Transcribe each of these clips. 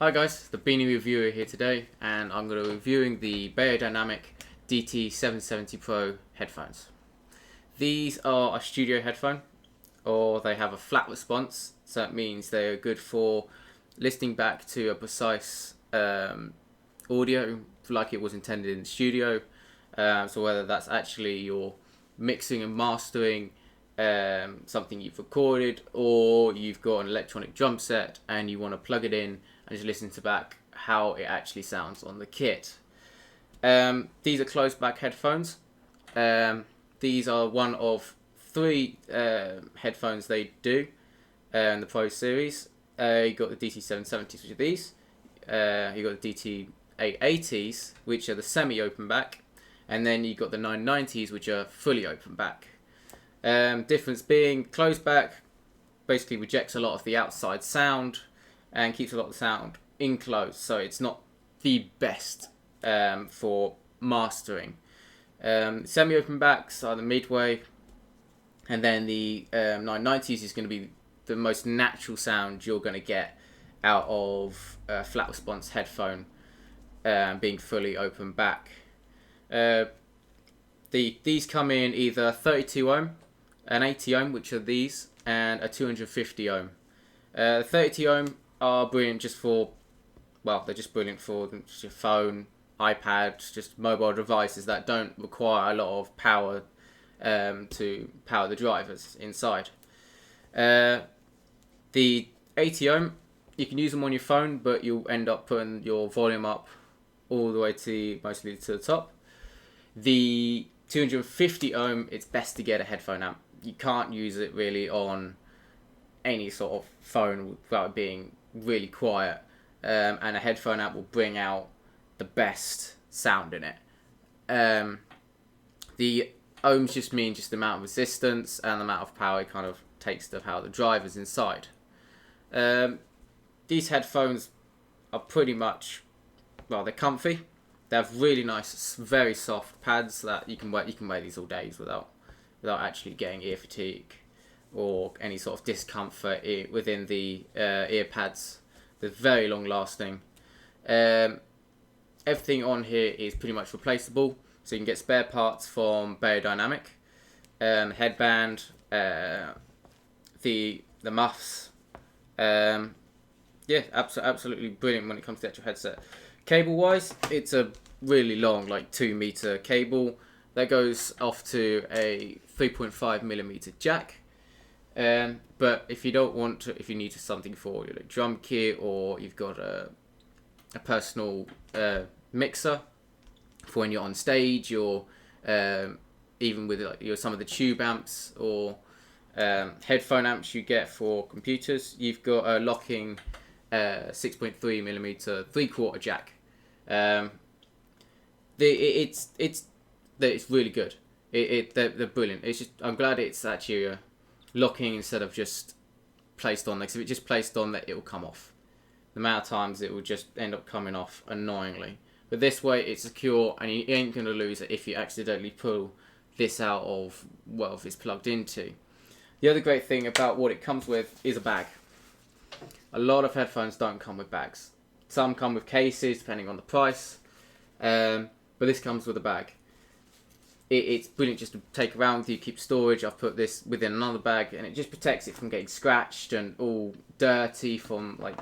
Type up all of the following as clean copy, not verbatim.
Hi guys, the Beanie reviewer here today, and I'm going to be reviewing the Beyerdynamic DT 770 Pro headphones. These are a studio headphone, or they have a flat response, so that means they are good for listening back to a precise audio like it was intended in the studio. So whether that's actually your mixing and mastering something you've recorded, or you've got an electronic drum set and you want to plug it in and just listen to back how it actually sounds on the kit. These are closed back headphones. These are one of three headphones they do in the Pro series. You got the DT 770s, which are these. You got the DT 880s, which are the semi-open back, and then you got the 990s, which are fully open back. Difference being, closed back basically rejects a lot of the outside sound and keeps a lot of the sound enclosed, so it's not the best for mastering. Semi-open backs are the midway, and then the 990s is going to be the most natural sound you're going to get out of a flat response headphone being fully open back. These come in either 32 ohm, an 80 ohm, which are these, and a 250 ohm. 30 ohm are brilliant just for, well, they're just brilliant for just your phone, iPad, just mobile devices that don't require a lot of power to power the drivers inside. The 80 ohm, you can use them on your phone, but you'll end up putting your volume up all the way to mostly to the top. The 250 ohm, it's best to get a headphone amp. You can't use it really on any sort of phone without it being really quiet, and a headphone amp will bring out the best sound in it. The ohms just mean just the amount of resistance and the amount of power it kind of takes to power the drivers inside. These headphones are pretty much, well, they're comfy. They have really nice, very soft pads that you can wear. You can wear these all days without actually getting ear fatigue or any sort of discomfort within the ear pads. They're very long lasting. Everything on here is pretty much replaceable, so you can get spare parts from Beyerdynamic. Headband, the muffs. Yeah, absolutely brilliant when it comes to the actual headset. Cable wise, it's a really long, like 2-meter cable that goes off to a 3.5mm jack. But if you don't want to, if you need something for your drum kit, or you've got a personal mixer for when you're on stage, or even with some of the tube amps or headphone amps you get for computers, you've got a locking 6.3mm 3/4 jack. It's really good. They're brilliant. It's just, I'm glad it's actually locking instead of just placed on. Because if it just placed on, that it will come off. The amount of times it will just end up coming off annoyingly. But this way it's secure, and you ain't gonna lose it if you accidentally pull this out of, well, if it's plugged into. The other great thing about what it comes with is a bag. A lot of headphones don't come with bags. Some come with cases, depending on the price. But this comes with a bag. It's brilliant just to take around with you, keep storage. I've put this within another bag, and it just protects it from getting scratched and all dirty from like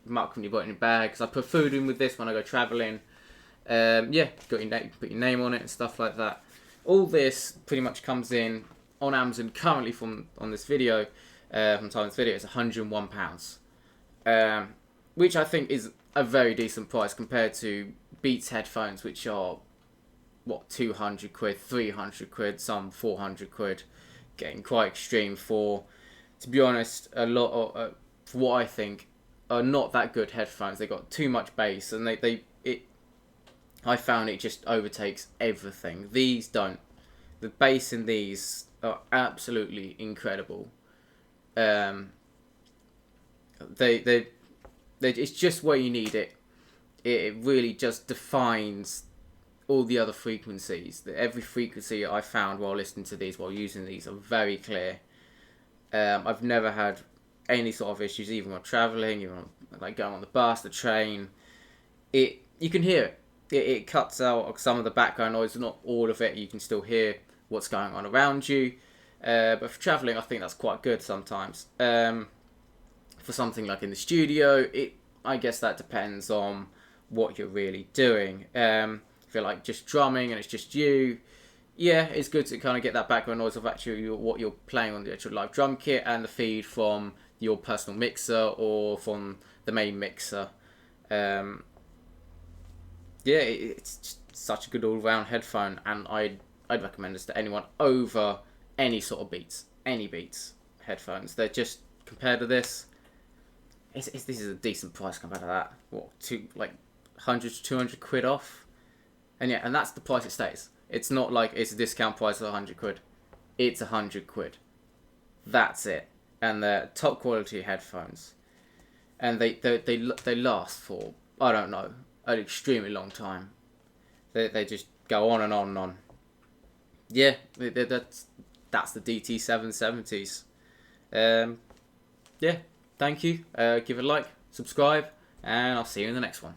muck when you put it in your bag. Because I put food in with this when I go travelling. Yeah, put your name on it and stuff like that. All this pretty much comes in on Amazon currently on this video. From time to video, it's £101, which I think is a very decent price compared to Beats headphones, which are what, 200 quid, 300 quid, some 400 quid, getting quite extreme for, to be honest, a lot of for what I think are not that good headphones. They got too much bass, and I found it just overtakes everything. These don't. The bass in these are absolutely incredible. It's just where you need it. It really just defines all the other frequencies. Every frequency I found while listening to these, while using these, are very clear. I've never had any sort of issues, even when traveling, even like going on the bus, the train. You can hear it. It cuts out some of the background noise, not all of it. You can still hear what's going on around you. But for traveling, I think that's quite good sometimes. For something like in the studio, I guess that depends on what you're really doing. If you're like just drumming and it's just you, yeah, it's good to kind of get that background noise of actually what you're playing on the actual live drum kit and the feed from your personal mixer or from the main mixer. Yeah, it's just such a good all-round headphone, and I'd recommend this to anyone over any sort of beats, any beats headphones. They're just, compared to this, this is a decent price compared to that. What, 100 to 200 quid off? And yeah, and that's the price it stays. It's not like it's a discount price of 100 quid. It's 100 quid. That's it. And they're top quality headphones. And they last for, I don't know, an extremely long time. They just go on and on and on. Yeah, that's the DT 770s. Yeah, thank you. Give it a like, subscribe, and I'll see you in the next one.